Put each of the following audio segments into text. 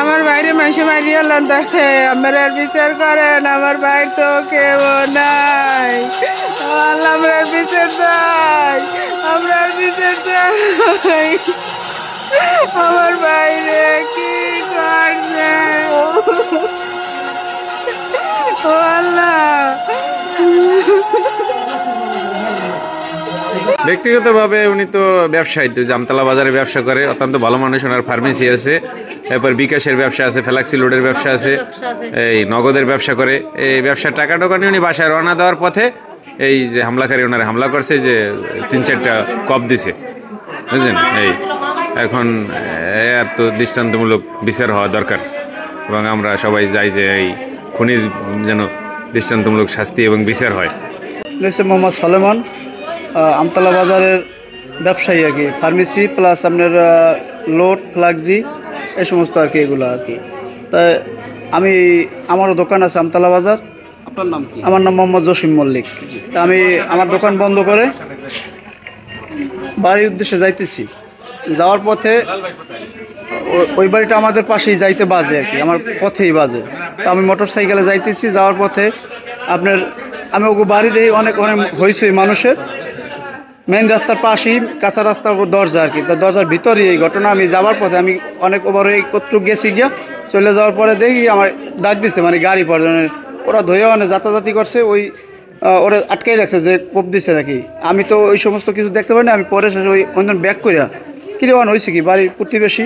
আমার বাইরে মাসে মারিয়া লান্দারছে, আমার আর বিচার করেন। আমার বাইর তো কেউ নাই। আল্লাহ, আমরা আর বিচার চাই, আমরা আর বিচার চাই। আমার বাইরে কি করছে ও আল্লাহ। ব্যক্তিগতভাবে উনি তো ব্যবসায়ী, তো জামতলা বাজারে ব্যবসা করে, অত্যন্ত ভালো মানুষ। ওনার ফার্মেসি আছে, এরপর বিকাশের ব্যবসা আছে, ফ্যালাক্সি লোডের ব্যবসা আছে, এই নগদের ব্যবসা করে। এই ব্যবসার টাকা টোকা নিয়ে উনি বাসায় রওনা দেওয়ার পথে এই যে হামলাকারী ওনারা হামলা করছে, যে 3-4টা কপ দিছে, বুঝলেন। এই এখন এর তো দৃষ্টান্তমূলক বিচার হওয়া দরকার, এবং আমরা সবাই যাই যে এই খুনির যেন দৃষ্টান্তমূলক শাস্তি এবং বিচার হয়। মোহাম্মদ সলেমান, আমতলা বাজারের ব্যবসায়ী আর কি, ফার্মেসি প্লাস আপনার লোড ফ্লাক্সি এই সমস্ত আর কি, এগুলো আর কি। তাই আমারও দোকান আছে আমতলা বাজার। আপনার নাম কি? আমার নাম মোহাম্মদ জসিম মল্লিক। তা আমি আমার দোকান বন্ধ করে বাড়ির উদ্দেশ্যে যাইতেছি। যাওয়ার পথে ওই বাড়িটা আমাদের পাশেই যাইতে বাজে আর কি, আমার পথেই বাজে। তা আমি মোটর সাইকেলে যাইতেছি, যাওয়ার পথে আমি ওকে বাড়ি দিই, অনেক হয়েছে মানুষের মেন রাস্তার পাশেই, কাঁচা রাস্তার দরজা আর কি। তো দরজার ভিতরেই এই ঘটনা। আমি যাওয়ার পথে আমি অনেক ওভার হয়ে কতটুকু গেছি, গিয়া চলে যাওয়ার পরে দেখি আমার ডাক দিছে, মানে গাড়ি পরে ওরা ধরে যাতাযাতি করছে, ওরা আটকাই রাখছে যে কোপ দিছে নাকি। আমি তো ওই সমস্ত কিছু দেখতে পাই না। আমি পরে শেষে ওই অন্য ব্যাক করিয়া কিরকম হয়েছে কি, বাড়ির প্রতিবেশী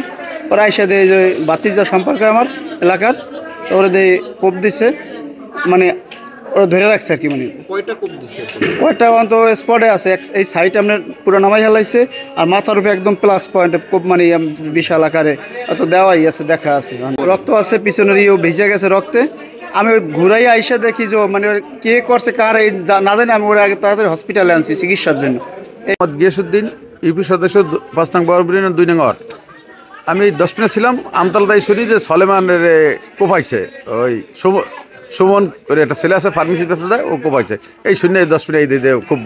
ওরা আইসা দেয় যে বাতিজা সম্পর্ক আমার এলাকার, তো ওরা দিয়ে কোপ দিছে, মানে ওরা ধরে রাখছে আর কি। মানে কয়টা অন্ত স্পটে আছে, এই সাইড আপনার পুরো নামাই হেলাইছে, আর মাথার উপরে একদম প্লাস পয়েন্টে কোপ, মানে বিশাল আকারে অত দেওয়াই আছে, দেখা আছে। রক্ত আছে পিছনের, ভিজে গেছে রক্তে। আমি ওই ঘুরাই আইসা দেখি যে মানে কে করছে কার এই না জানি। আমি ওরা আগে তাড়াতাড়ি হসপিটালে আনছি চিকিৎসার জন্য। গিয়াসুদ্দিন, ইউপি সদস্য 5 নং বড়বিন 2 নং ওয়ার্ড। আমি 10 মিনিট ছিলাম আমতলাটাই শুনি যে সলেমানের কোপাইছে, ওই সুমন করে একটা ছেলে আছে ফার্মেসি ব্যবসা দেয়, ও কোপাইছে। এই শূন্য 10 মিনিট এই দিয়ে খুব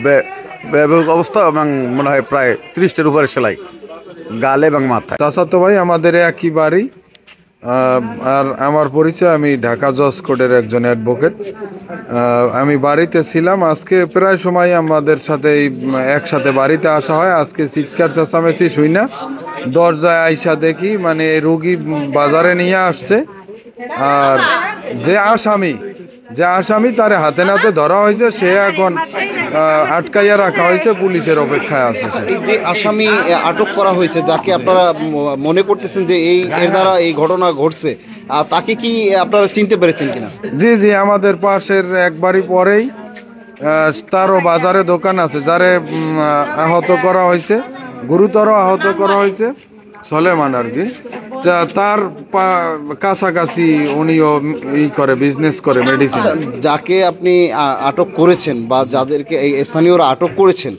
ব্যাপক অবস্থা, এবং মনে হয় প্রায় 30টার উপরে সেলাই গালে এবং মাথায়। চাচাতো ভাই, আমাদের একই বাড়ি। আর আমার পরিচয়, আমি ঢাকা জজ কোর্টের একজন অ্যাডভোকেট। আমি বাড়িতে ছিলাম আজকে প্রায় সময়, আমাদের সাথে একসাথে বাড়িতে আসা হয়। আজকে চিৎকার চেঁচামেচি শুই না, দরজায় আইসা দেখি মানে রোগী বাজারে নিয়ে আসছে, আর যে আসামি তার হাতে নাতে ধরা হয়েছে, সে এখন আটকাইয়া রাখা হয়েছে, পুলিশের অপেক্ষায় আছে। এই যে আসামি আটক করা হয়েছে, যাকে আপনারা মনে করতেছেন যে এর দ্বারা এই ঘটনা ঘটছে, তাকে কি আপনারা চিনতে পেরেছেন কিনা? জি, আমাদের পাশের একবারই পরেই তারও বাজারে দোকান আছে, যারে আহত করা হয়েছে, গুরুতর আহত করা হয়েছে সলেমান আর কি। তার কাছাকাছি উনিও করে বিজনেস করে, মেডিসিন। যাকে আপনি আটক করেছেন বা যাদেরকে এই স্থানীয়রা আটক করেছেন,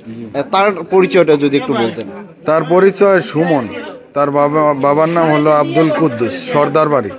তার পরিচয়টা যদি একটু বলতেন। তার পরিচয় সুমন, তার বাবার নাম হলো আব্দুল কুদ্দুস, সর্দার বাড়ি।